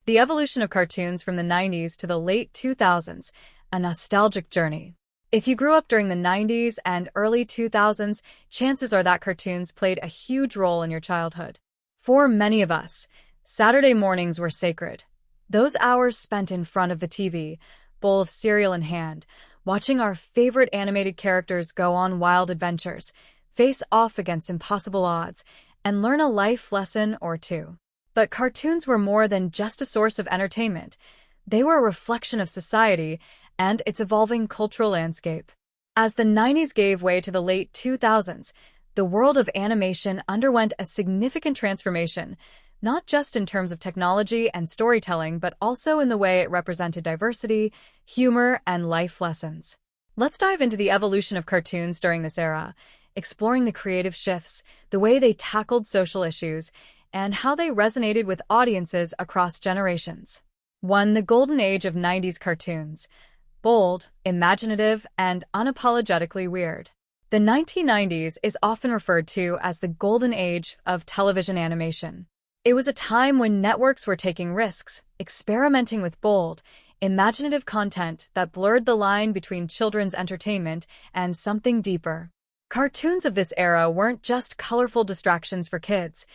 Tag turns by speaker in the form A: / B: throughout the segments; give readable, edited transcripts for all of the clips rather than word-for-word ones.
A: The evolution of cartoons from the 90s to the late 2000s, a nostalgic journey. If you grew up during the 90s and early 2000s, chances are that cartoons played a huge role in your childhood. For many of us, Saturday mornings were sacred. Those hours spent in front of the TV, bowl of cereal in hand, watching our favorite animated characters go on wild adventures, face off against impossible odds, and learn a life lesson or two. But cartoons were more than just a source of entertainment. They were a reflection of society and its evolving cultural landscape. As the 90s gave way to the late 2000s, the world of animation underwent a significant transformation, not just in terms of technology and storytelling, but also in the way it represented diversity, humor, and life lessons. Let's dive into the evolution of cartoons during this era, exploring the creative shifts, the way they tackled social issues, and how they resonated with audiences across generations. 1. The golden age of 90s cartoons. Bold, imaginative, and unapologetically weird. The 1990s is often referred to as the golden age of television animation. It was a time when networks were taking risks, experimenting with bold, imaginative content that blurred the line between children's entertainment and something deeper. Cartoons of this era weren't just colorful distractions for kids.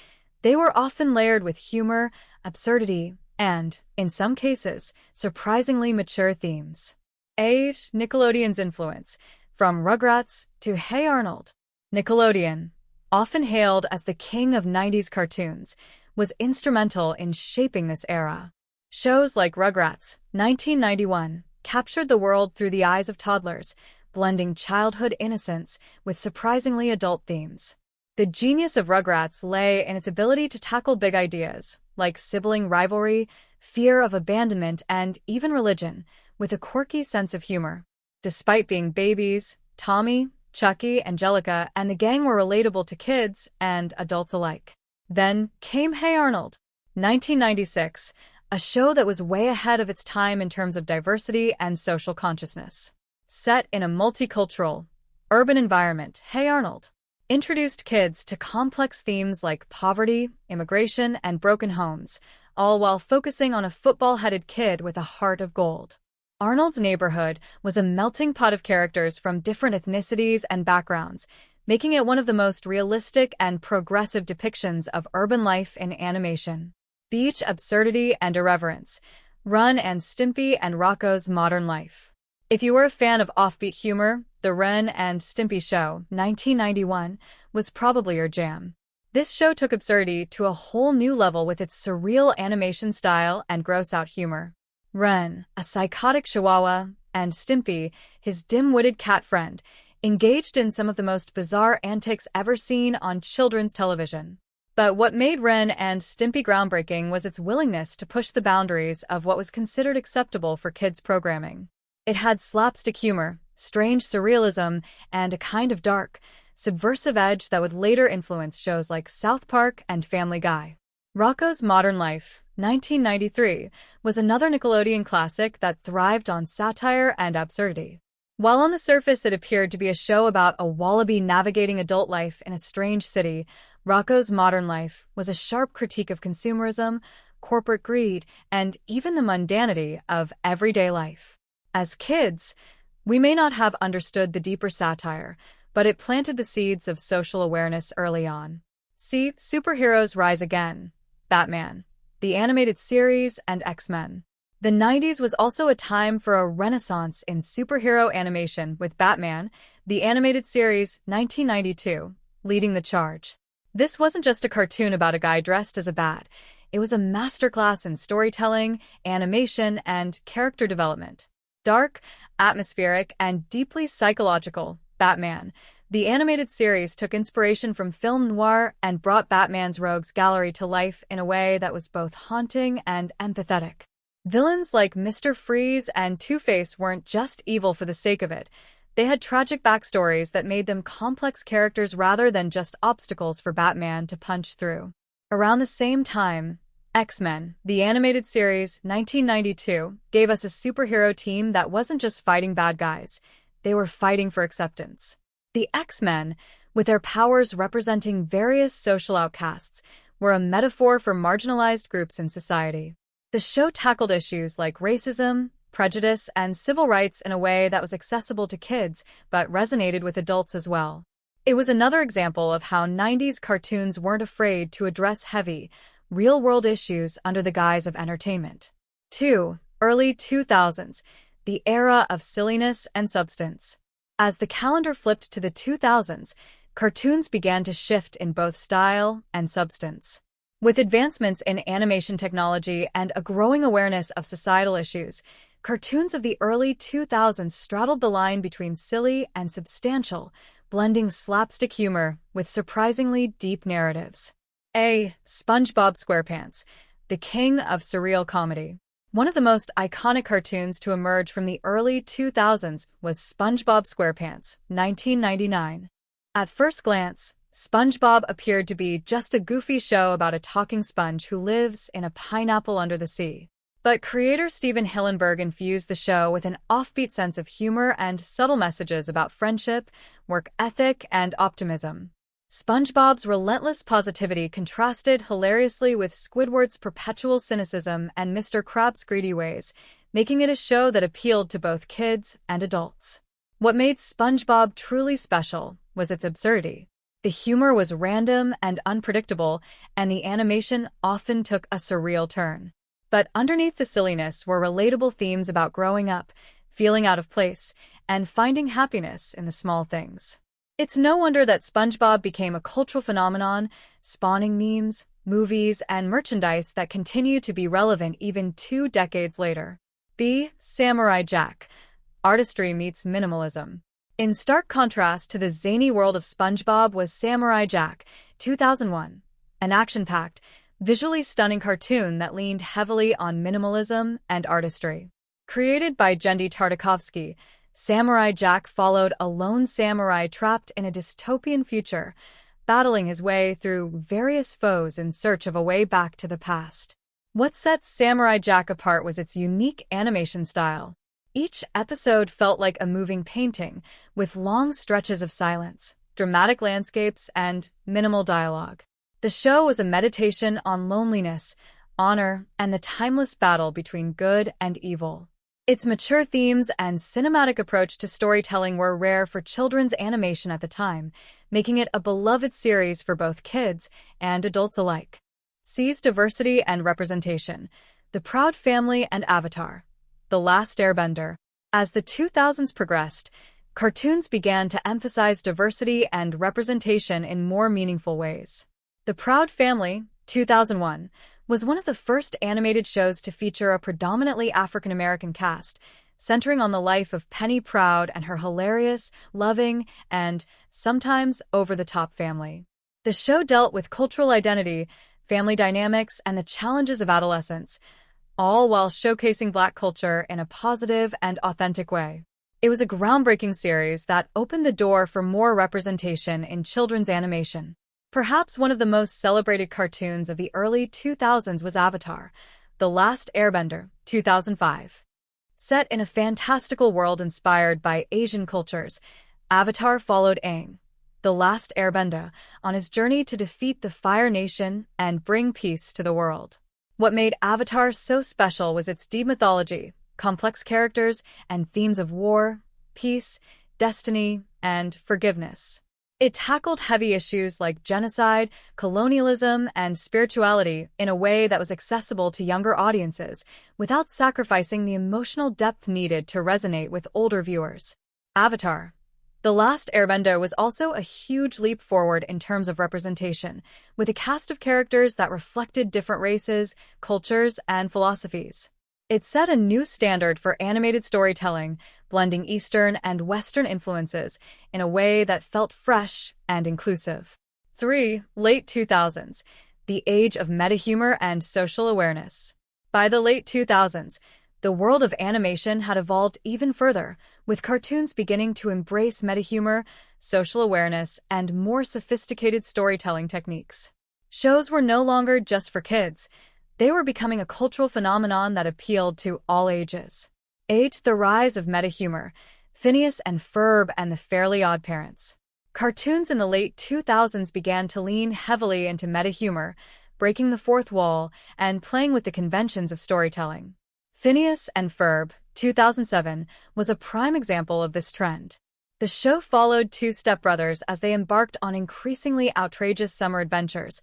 A: They were often layered with humor, absurdity, and, in some cases, surprisingly mature themes. Age, Nickelodeon's influence. From Rugrats to Hey Arnold. Nickelodeon, often hailed as the king of 90s cartoons, was instrumental in shaping this era. Shows like Rugrats, 1991, captured the world through the eyes of toddlers, blending childhood innocence with surprisingly adult themes. The genius of Rugrats lay in its ability to tackle big ideas, like sibling rivalry, fear of abandonment, and even religion, with a quirky sense of humor. Despite being babies, Tommy, Chucky, Angelica, and the gang were relatable to kids and adults alike. Then came Hey Arnold, 1996, a show that was way ahead of its time in terms of diversity and social consciousness. Set in a multicultural, urban environment, Hey Arnold introduced kids to complex themes like poverty, immigration, and broken homes, all while focusing on a football-headed kid with a heart of gold. Arnold's neighborhood was a melting pot of characters from different ethnicities and backgrounds, making it one of the most realistic and progressive depictions of urban life in animation. Beach absurdity and irreverence. Ren and Stimpy and Rocco's Modern Life. If you were a fan of offbeat humor, the Ren and Stimpy Show, 1991, was probably your jam. This show took absurdity to a whole new level with its surreal animation style and gross-out humor. Ren, a psychotic chihuahua, and Stimpy, his dim-witted cat friend, engaged in some of the most bizarre antics ever seen on children's television. But what made Ren and Stimpy groundbreaking was its willingness to push the boundaries of what was considered acceptable for kids' programming. It had slapstick humor, strange surrealism, and a kind of dark, subversive edge that would later influence shows like South Park and Family Guy. Rocco's Modern Life, 1993, was another Nickelodeon classic that thrived on satire and absurdity. While on the surface it appeared to be a show about a wallaby navigating adult life in a strange city, Rocco's Modern Life was a sharp critique of consumerism, corporate greed, and even the mundanity of everyday life. As kids, we may not have understood the deeper satire, but it planted the seeds of social awareness early on. See Superheroes Rise Again, Batman, the animated series, and X-Men. The 90s was also a time for a renaissance in superhero animation with Batman, the animated series, 1992, leading the charge. This wasn't just a cartoon about a guy dressed as a bat. It was a masterclass in storytelling, animation, and character development. Dark, atmospheric, and deeply psychological, Batman, the animated series took inspiration from film noir and brought Batman's rogues gallery to life in a way that was both haunting and empathetic. Villains like Mr. Freeze and Two-Face weren't just evil for the sake of it. They had tragic backstories that made them complex characters rather than just obstacles for Batman to punch through. Around the same time, X-Men, the animated series, 1992, gave us a superhero team that wasn't just fighting bad guys. They were fighting for acceptance. The X-Men, with their powers representing various social outcasts, were a metaphor for marginalized groups in society. The show tackled issues like racism, prejudice, and civil rights in a way that was accessible to kids, but resonated with adults as well. It was another example of how 90s cartoons weren't afraid to address heavy, real-world issues under the guise of entertainment. 2. Early 2000s, the era of silliness and substance. As the calendar flipped to the 2000s, cartoons began to shift in both style and substance. With advancements in animation technology and a growing awareness of societal issues, cartoons of the early 2000s straddled the line between silly and substantial, blending slapstick humor with surprisingly deep narratives. A. SpongeBob SquarePants, the king of surreal comedy. One of the most iconic cartoons to emerge from the early 2000s was SpongeBob SquarePants, 1999. At first glance, SpongeBob appeared to be just a goofy show about a talking sponge who lives in a pineapple under the sea. But creator Steven Hillenburg infused the show with an offbeat sense of humor and subtle messages about friendship, work ethic, and optimism. SpongeBob's relentless positivity contrasted hilariously with Squidward's perpetual cynicism and Mr. Krabs' greedy ways, making it a show that appealed to both kids and adults. What made SpongeBob truly special was its absurdity. The humor was random and unpredictable, and the animation often took a surreal turn. But underneath the silliness were relatable themes about growing up, feeling out of place, and finding happiness in the small things. It's no wonder that SpongeBob became a cultural phenomenon, spawning memes, movies, and merchandise that continue to be relevant even 2 decades later. B. Samurai Jack. Artistry meets minimalism. In stark contrast to the zany world of SpongeBob was Samurai Jack, 2001, an action-packed, visually stunning cartoon that leaned heavily on minimalism and artistry. Created by Genndy Tartakovsky, Samurai Jack followed a lone samurai trapped in a dystopian future, battling his way through various foes in search of a way back to the past. What sets Samurai Jack apart was its unique animation style. Each episode felt like a moving painting, with long stretches of silence, dramatic landscapes, and minimal dialogue. The show was a meditation on loneliness, honor, and the timeless battle between good and evil. Its mature themes and cinematic approach to storytelling were rare for children's animation at the time, making it a beloved series for both kids and adults alike. C's diversity and representation, The Proud Family and Avatar, The Last Airbender. As the 2000s progressed, cartoons began to emphasize diversity and representation in more meaningful ways. The Proud Family, 2001, was one of the first animated shows to feature a predominantly African-American cast, centering on the life of Penny Proud and her hilarious, loving, and sometimes over-the-top family. The show dealt with cultural identity, family dynamics, and the challenges of adolescence, all while showcasing Black culture in a positive and authentic way. It was a groundbreaking series that opened the door for more representation in children's animation. Perhaps one of the most celebrated cartoons of the early 2000s was Avatar, The Last Airbender, 2005. Set in a fantastical world inspired by Asian cultures, Avatar followed Aang, the last Airbender, on his journey to defeat the Fire Nation and bring peace to the world. What made Avatar so special was its deep mythology, complex characters, and themes of war, peace, destiny, and forgiveness. It tackled heavy issues like genocide, colonialism, and spirituality in a way that was accessible to younger audiences, without sacrificing the emotional depth needed to resonate with older viewers. Avatar, The Last Airbender was also a huge leap forward in terms of representation, with a cast of characters that reflected different races, cultures, and philosophies. It set a new standard for animated storytelling, blending Eastern and Western influences in a way that felt fresh and inclusive. 3. Late 2000s, the age of meta-humor and social awareness. By the late 2000s, the world of animation had evolved even further, with cartoons beginning to embrace meta-humor, social awareness, and more sophisticated storytelling techniques. Shows were no longer just for kids. They were becoming a cultural phenomenon that appealed to all ages. 8. The rise of meta-humor, Phineas and Ferb and the Fairly OddParents. Cartoons in the late 2000s began to lean heavily into meta-humor, breaking the fourth wall, and playing with the conventions of storytelling. Phineas and Ferb, 2007, was a prime example of this trend. The show followed two stepbrothers as they embarked on increasingly outrageous summer adventures,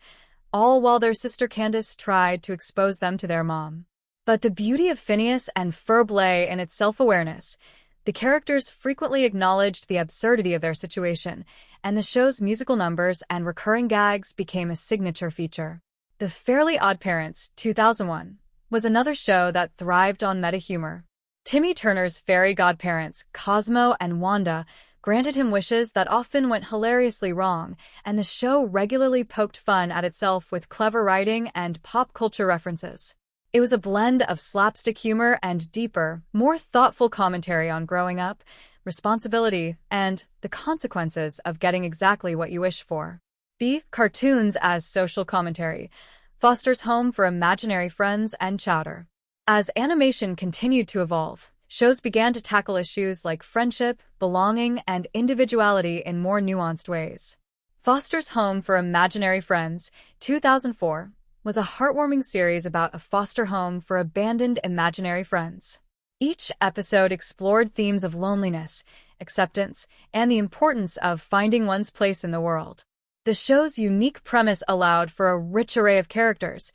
A: all while their sister Candace tried to expose them to their mom. But the beauty of Phineas and Ferb lay in its self-awareness. The characters frequently acknowledged the absurdity of their situation, and the show's musical numbers and recurring gags became a signature feature. The Fairly OddParents, 2001, was another show that thrived on meta-humor. Timmy Turner's fairy godparents, Cosmo and Wanda, granted him wishes that often went hilariously wrong, and the show regularly poked fun at itself with clever writing and pop culture references. It was a blend of slapstick humor and deeper, more thoughtful commentary on growing up, responsibility, and the consequences of getting exactly what you wish for. B. Cartoons as social commentary. Foster's Home for Imaginary Friends and Chowder. As animation continued to evolve, shows began to tackle issues like friendship, belonging, and individuality in more nuanced ways. Foster's Home for Imaginary Friends, 2004, was a heartwarming series about a foster home for abandoned imaginary friends. Each episode explored themes of loneliness, acceptance, and the importance of finding one's place in the world. The show's unique premise allowed for a rich array of characters,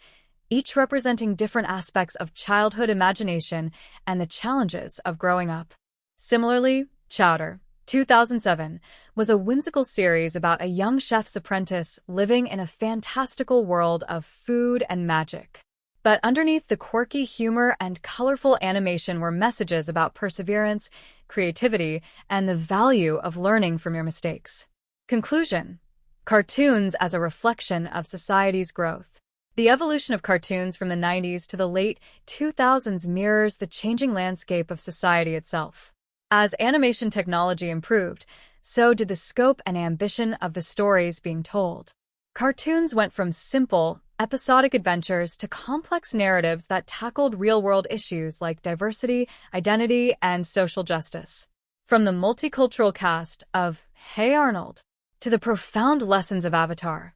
A: each representing different aspects of childhood imagination and the challenges of growing up. Similarly, Chowder, 2007, was a whimsical series about a young chef's apprentice living in a fantastical world of food and magic. But underneath the quirky humor and colorful animation were messages about perseverance, creativity, and the value of learning from your mistakes. Conclusion: cartoons as a reflection of society's growth. The evolution of cartoons from the 90s to the late 2000s mirrors the changing landscape of society itself. As animation technology improved, so did the scope and ambition of the stories being told. Cartoons went from simple, episodic adventures to complex narratives that tackled real-world issues like diversity, identity, and social justice. From the multicultural cast of Hey Arnold to the profound lessons of Avatar,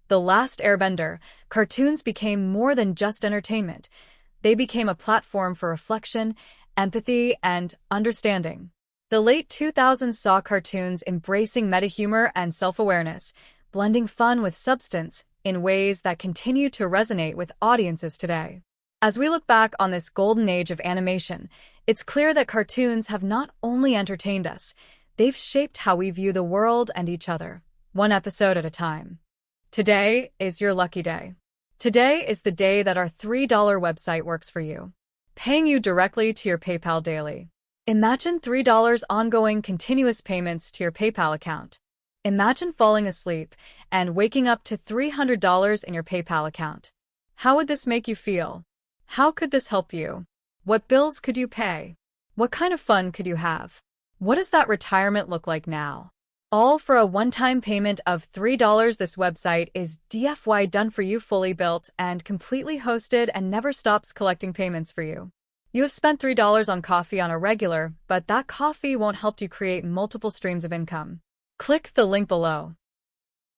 A: The Last Airbender, cartoons became more than just entertainment. They became a platform for reflection, empathy, and understanding. The late 2000s saw cartoons embracing meta-humor and self-awareness, blending fun with substance in ways that continue to resonate with audiences today. As we look back on this golden age of animation, it's clear that cartoons have not only entertained us, they've shaped how we view the world and each other, one episode at a time. Today is your lucky day. Today is the day that our $3 website works for you, paying you directly to your PayPal daily. Imagine $3 ongoing continuous payments to your PayPal account. Imagine falling asleep and waking up to $300 in your PayPal account. How would this make you feel? How could this help you? What bills could you pay? What kind of fun could you have? What does that retirement look like now? All for a one-time payment of $3. This website is DFY done for you, fully built and completely hosted, and never stops collecting payments for you. You have spent $3 on coffee on a regular, but that coffee won't help you create multiple streams of income. Click the link below.